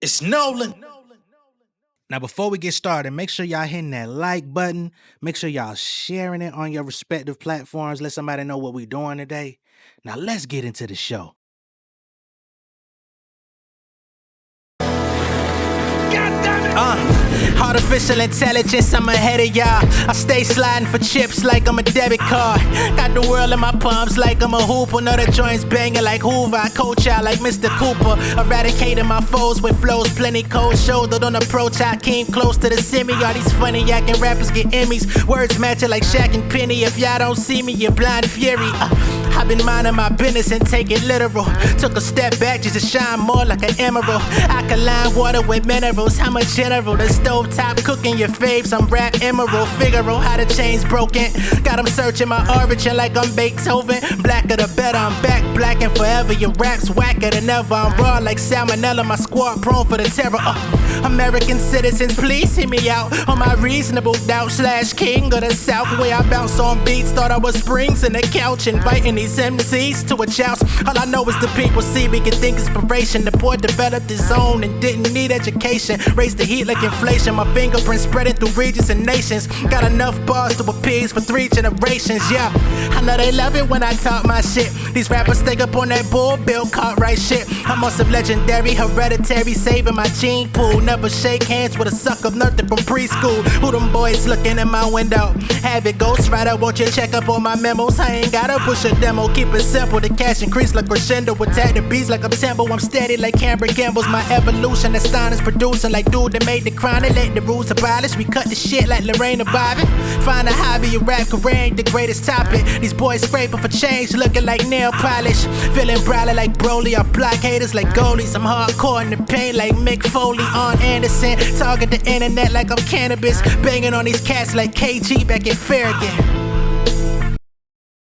It's Nolan. Now, before we get started, make sure y'all hitting that like button. Make sure y'all sharing it on your respective platforms. Let somebody know what we're doing today. Now, let's get into the show. Artificial intelligence, I'm ahead of y'all. I stay sliding for chips like I'm a debit card. Got the world in my palms like I'm a hooper. Know the joints banging like Hoover. I coach out like Mr. Cooper. Eradicating my foes with flows plenty cold. Shouldered on approach, I came close to the semi. All these funny acting rappers get Emmys. Words matching like Shaq and Penny. If y'all don't see me, you're blind fury. I've been minding my business and take it literal. Took a step back just to shine more like an emerald. Alkaline water with minerals. I'm a general. The stove top cooking your faves. I'm rap emerald. Figaro how the chain's broken. Got them searching my origin like I'm Beethoven. Blacker the better. I'm back black and forever. Your rap's whacker than ever. I'm raw like salmonella. My squad prone for the terror. American citizens, please hear me out on my reasonable doubt. / king of the south. Way I bounce on beats. Thought I was springs in the couch. Inviting these MCs to a joust. All I know is the people see me can think inspiration. The boy developed his own and didn't need education. Raised the heat like inflation. My fingerprints spreading through regions and nations. Got enough bars to appease for 3 generations. Yeah, I know they love it when I talk my shit. These rappers stay up on that bull Bill Cartwright shit. I'm on some legendary hereditary, saving my gene pool. Never shake hands with a sucker nothing from preschool. Who them boys looking in my window? Have it ghostwriter, won't you check up on my memos? I ain't gotta push a demo, keep it simple. The cash increase like crescendo. Attack the beats like I'm tempo. I'm steady like Camber Gamble's my evolution. That Stein is producing like dude that made the crown and let the rules abolish. We cut the shit like Lorena Bobbitt. Find a hobby, a rap career ain't the greatest topic. These boys scraping for change, looking like nail polish. Feeling brawly like Broly. I block haters like goalies. I'm hardcore in the paint like Mick Foley on Anderson. Target the internet like I'm cannabis. Banging on these cats like KG back in Farragut.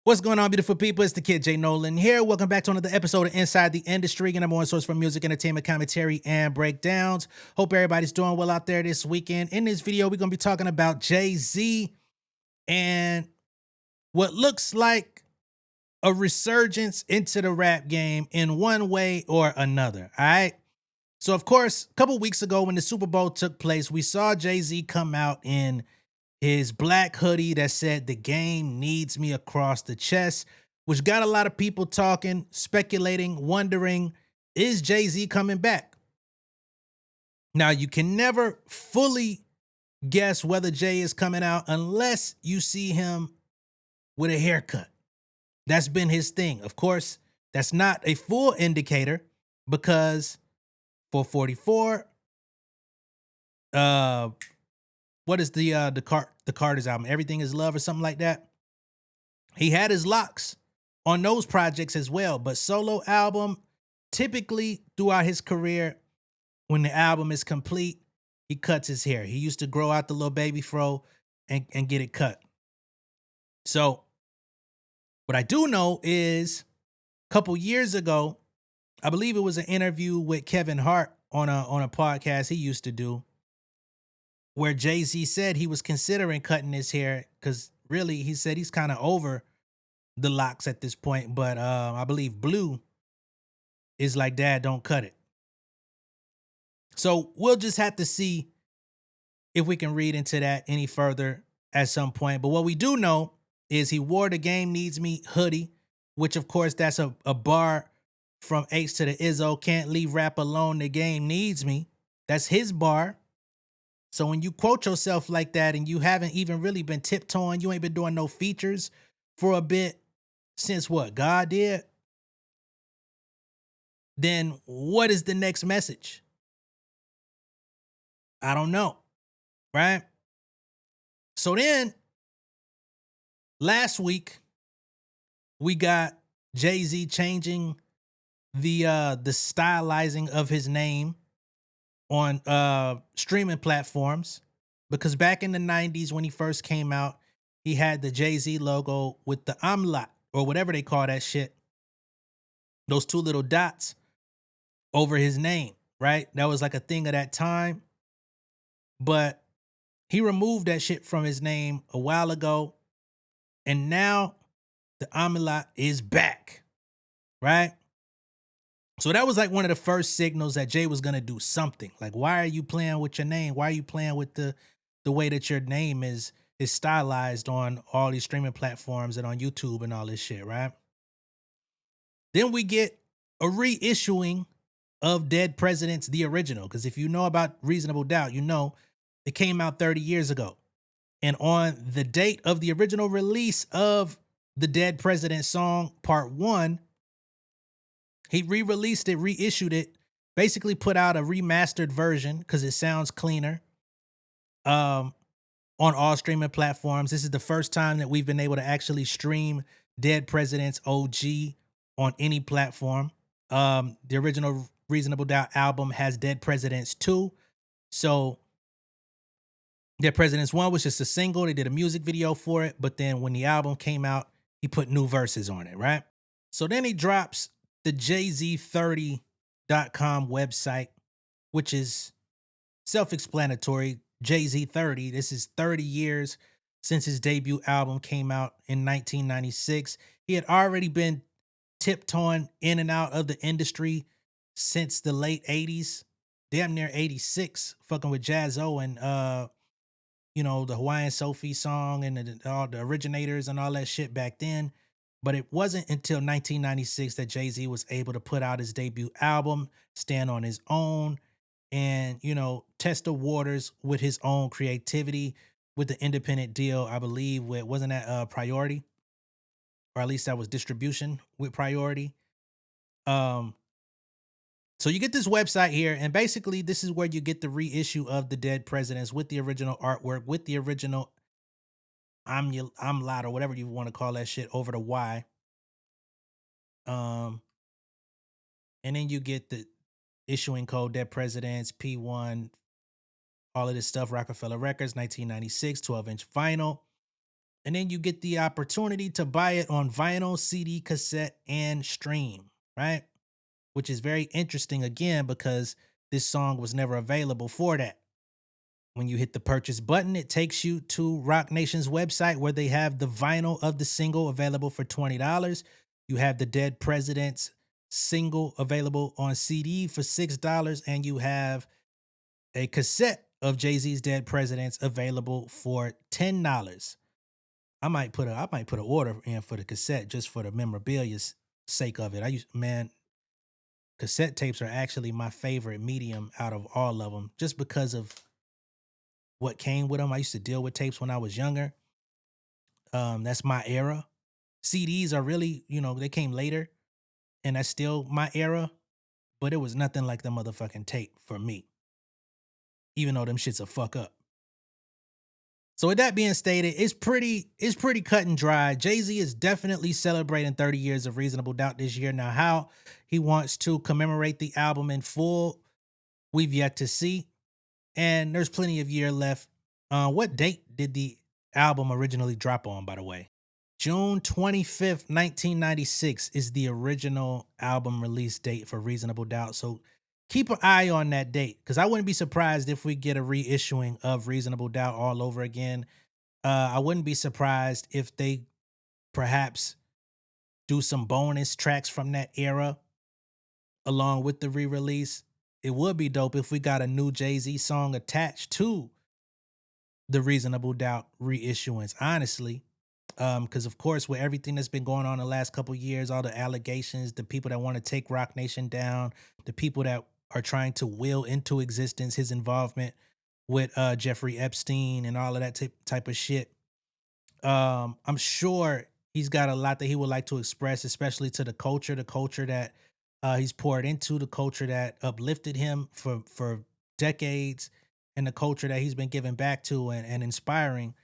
What's going on, beautiful people? It's the kid J Nolan here. Welcome back to another episode of Inside the Industry, your number one source for music, entertainment, commentary, and breakdowns. Hope everybody's doing well out there this weekend. In this video, we're going to be talking about Jay-Z and what looks like a resurgence into the rap game in one way or another, all right? So, of course, a couple weeks ago when the Super Bowl took place, we saw Jay-Z come out in his black hoodie that said "The game needs me" across the chest, which got a lot of people talking, speculating, wondering, is Jay-Z coming back? Now, you can never fully guess whether Jay is coming out unless you see him with a haircut. That's been his thing. Of course, that's not a full indicator because for 44, what is the Carter's album? Everything Is Love or something like that. He had his locks on those projects as well, but solo album, typically throughout his career, when the album is complete, he cuts his hair. He used to grow out the little baby fro and get it cut. So what I do know is a couple years ago, I believe it was an interview with Kevin Hart on a podcast he used to do, where Jay-Z said he was considering cutting his hair because really he said he's kind of over the locks at this point. But I believe Blue is like, "Dad, don't cut it." So we'll just have to see if we can read into that any further at some point. But what we do know is he wore the "Game Needs Me" hoodie, which of course that's a bar from H to the Izzo. Can't leave rap alone, the game needs me. That's his bar. So when you quote yourself like that and you haven't even really been tiptoeing, you ain't been doing no features for a bit since what God did, then what is the next message? I don't know, right? So then last week we got Jay-Z changing the stylizing of his name on streaming platforms, because back in the 90s when he first came out, he had the Jay-Z logo with the omelet or whatever they call that shit, those 2 little dots over his name, right? That was like a thing of that time. But he removed that shit from his name a while ago, and now the omelet is back, right? So that was like one of the first signals that Jay was gonna do something. Like, why are you playing with your name? Why are you playing with the way that your name is stylized on all these streaming platforms and on YouTube and all this shit, right? Then we get a reissuing of Dead Presidents, the original. Because if you know about Reasonable Doubt, you know it came out 30 years ago. And on the date of the original release of the Dead President song, part one, he re-released it, reissued it, basically put out a remastered version because it sounds cleaner. On all streaming platforms. This is the first time that we've been able to actually stream Dead President's OG on any platform. The original Reasonable Doubt album has Dead Presidents 2. So Dead Presidents 1 was just a single. They did a music video for it. But then when the album came out, he put new verses on it, right? So then he drops the JZ30.com website, which is self-explanatory. Jay-Z 30. This is 30 years since his debut album came out in 1996. He had already been tiptoeing in and out of the industry since the late 80s, damn near 86, fucking with Jazzo and the Hawaiian Sophie song and all the originators and all that shit back then. But it wasn't until 1996 that Jay-Z was able to put out his debut album, stand on his own, and test the waters with his own creativity with the independent deal. I believe with wasn't that Priority, or at least that was distribution with Priority. So you get this website here, and basically this is where you get the reissue of the Dead Presidents with the original artwork, with the original I'm loud or whatever you want to call that shit over the Y. And then you get the issuing code Dead Presidents P1, all of this stuff, Rockefeller Records, 1996, 12-inch vinyl. And then you get the opportunity to buy it on vinyl, CD, cassette, and stream, right? Which is very interesting again because this song was never available for that. When you hit the purchase button, it takes you to Roc Nation's website where they have the vinyl of the single available for $20. You have the Dead Presidents single available on CD for $6, and you have a cassette of Jay-Z's Dead Presidents available for $10. I might put an order in for the cassette just for the memorabilia's sake of it. Cassette tapes are actually my favorite medium out of all of them, just because of what came with them. I used to deal with tapes when I was younger. That's my era. CDs are really, they came later, and that's still my era, but it was nothing like the motherfucking tape for me, even though them shits a fuck up. So with that being stated, it's pretty cut and dry. Jay-Z is definitely celebrating 30 years of Reasonable Doubt this year. Now, how he wants to commemorate the album in full, we've yet to see. And there's plenty of year left. What date did the album originally drop on, by the way? June 25th, 1996 is the original album release date for Reasonable Doubt. So keep an eye on that date, because I wouldn't be surprised if we get a reissuing of Reasonable Doubt all over again. I wouldn't be surprised if they perhaps do some bonus tracks from that era along with the re-release. It would be dope if we got a new Jay-Z song attached to the Reasonable Doubt reissuance, honestly. Because of course, with everything that's been going on the last couple years, all the allegations, the people that want to take Roc Nation down, the people that are trying to will into existence his involvement with Jeffrey Epstein and all of that type of shit. I'm sure he's got a lot that he would like to express, especially to the culture that he's poured into, the culture that uplifted him for decades, and the culture that he's been giving back to and inspiring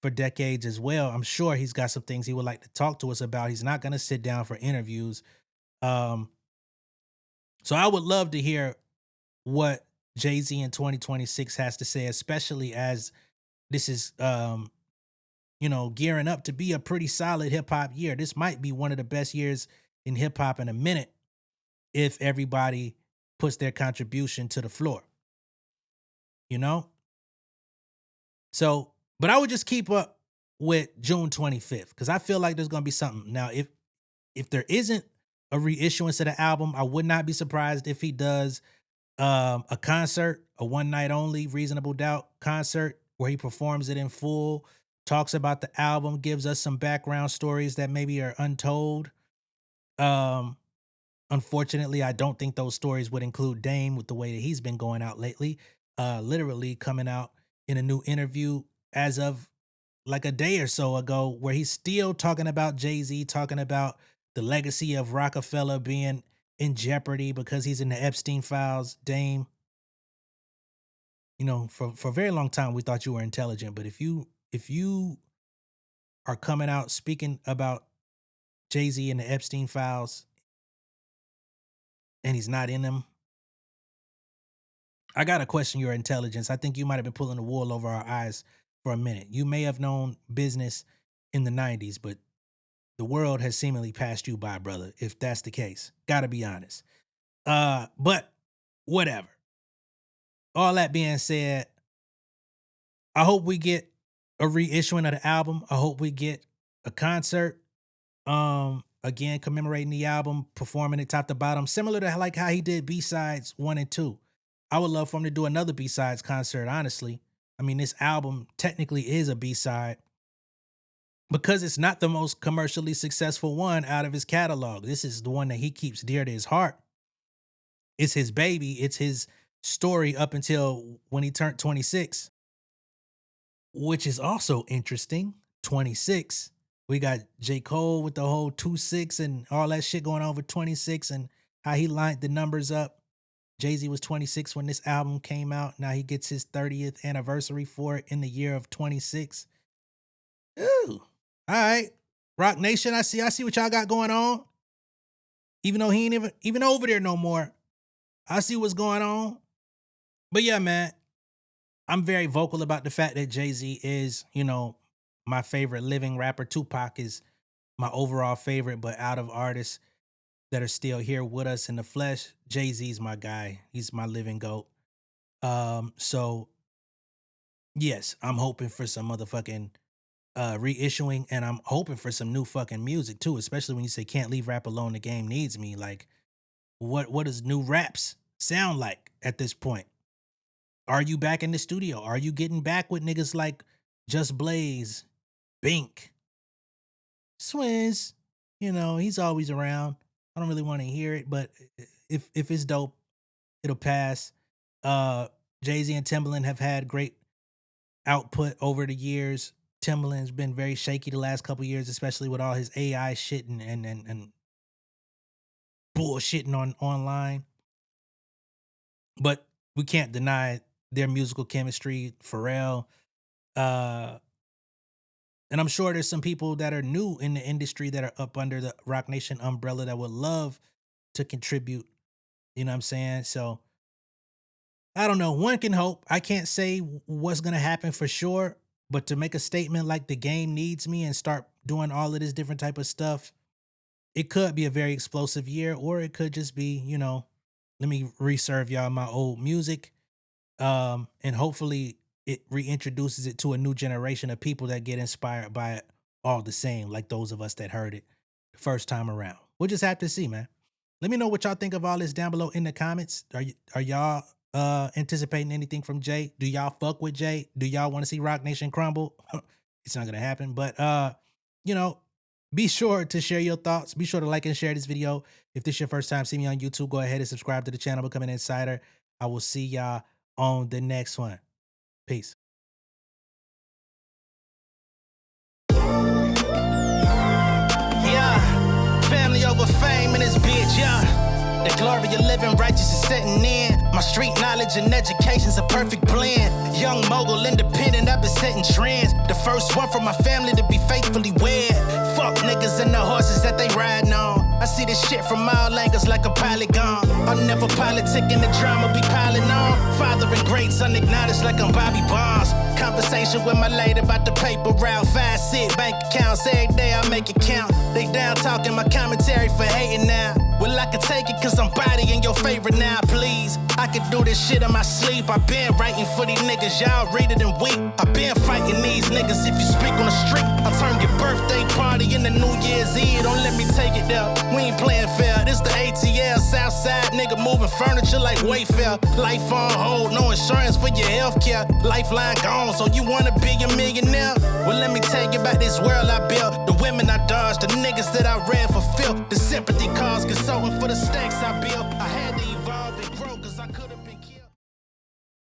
for decades as well. I'm sure he's got some things he would like to talk to us about. He's not going to sit down for interviews. So I would love to hear what Jay-Z in 2026 has to say, especially as this is, gearing up to be a pretty solid hip hop year. This might be one of the best years in hip hop in a minute if everybody puts their contribution to the floor, So, but I would just keep up with June 25th because I feel like there's going to be something. Now, if there isn't a reissuance of the album. I would not be surprised if he does a concert, a one night only Reasonable Doubt concert where he performs it in full, talks about the album, gives us some background stories that maybe are untold. Um, Unfortunately, I don't think those stories would include Dame with the way that he's been going out lately. Literally coming out in a new interview as of like a day or so ago, where he's still talking about Jay-Z, talking about the legacy of Rockefeller being in jeopardy because he's in the Epstein files. Dame, you know, for a very long time we thought you were intelligent, but if you are coming out speaking about Jay-Z and the Epstein files and he's not in them, I gotta question your intelligence. I think you might have been pulling the wool over our eyes for a minute. You may have known business in the 90s, but the world has seemingly passed you by, brother, if that's the case. Gotta be honest. But whatever. All that being said, I hope we get a reissuing of the album. I hope we get a concert. Again, commemorating the album, performing it top to bottom, similar to like how he did B-sides 1 and 2. I would love for him to do another B-sides concert, honestly. I mean, this album technically is a B-side because it's not the most commercially successful one out of his catalog. This is the one that he keeps dear to his heart. It's his baby. It's his story up until when he turned 26, which is also interesting. 26. We got J. Cole with the whole 2-6 and all that shit going on with 26 and how he lined the numbers up. Jay-Z was 26 when this album came out. Now he gets his 30th anniversary for it in the year of 26. Ooh. All right. Rock Nation, I see what y'all got going on. Even though he ain't even over there no more. I see what's going on. But yeah, man, I'm very vocal about the fact that Jay-Z is, you know, my favorite living rapper. Tupac is my overall favorite, but out of artists that are still here with us in the flesh, Jay-Z's my guy. He's my living GOAT. So yes, I'm hoping for some motherfucking reissuing, and I'm hoping for some new fucking music too, especially when you say can't leave rap alone, the game needs me. Like, what does new raps sound like at this point? Are you back in the studio? Are you getting back with niggas like Just Blaze, Bink, Swizz? You know, he's always around. I don't really want to hear it, but if it's dope, it'll pass. Jay-Z and Timbaland have had great output over the years. Timbaland's been very shaky the last couple years, especially with all his AI shit and bullshitting online. But we can't deny their musical chemistry. Pharrell, and I'm sure there's some people that are new in the industry that are up under the Rock Nation umbrella that would love to contribute. You know what I'm saying? So I don't know. One can hope. I can't say what's going to happen for sure, but to make a statement like the game needs me and start doing all of this different type of stuff, it could be a very explosive year, or it could just be, you know, let me reserve y'all my old music. And hopefully it reintroduces it to a new generation of people that get inspired by it all the same, like those of us that heard it the first time around. We'll just have to see, man. Let me know what y'all think of all this down below in the comments. Are y'all anticipating anything from Jay? Do y'all fuck with Jay? Do y'all want to see Rock Nation crumble? It's not gonna happen, but you know, be sure to share your thoughts. Be sure to like and share this video. If this is your first time seeing me on YouTube, go ahead and subscribe to the channel, become an insider. I will see y'all on the next one. Peace. Yeah, family over fame in this bitch, yeah. The glory of living righteous is setting in. My street knowledge and education's a perfect blend. Young mogul, independent, I've been setting trends. The first one from my family to be faithfully wed. Fuck niggas and the horses that they riding on. I see this shit from all angles like a polygon. I'll never politic and the drama be piling on. Father and great son acknowledged like I'm Bobby Bonds. Conversation with my lady about the paper route. 5-6 bank accounts every day I make it count. They down talking my commentary for hating now. Well, I can take it cause I'm bodying your favorite now, please. I can do this shit in my sleep. I been writing for these niggas, y'all read it and weep. I been fighting these niggas if you speak on the street. I turn your birthday party into New Year's Eve. Don't let me take it there. We ain't playing fair. This the ATL, Southside nigga moving furniture like Wayfair. Life on hold, no insurance for your healthcare. Lifeline gone, so you wanna be a millionaire? Well, let me tell you about this world I built. The women I dodged, the niggas that I read for filth. The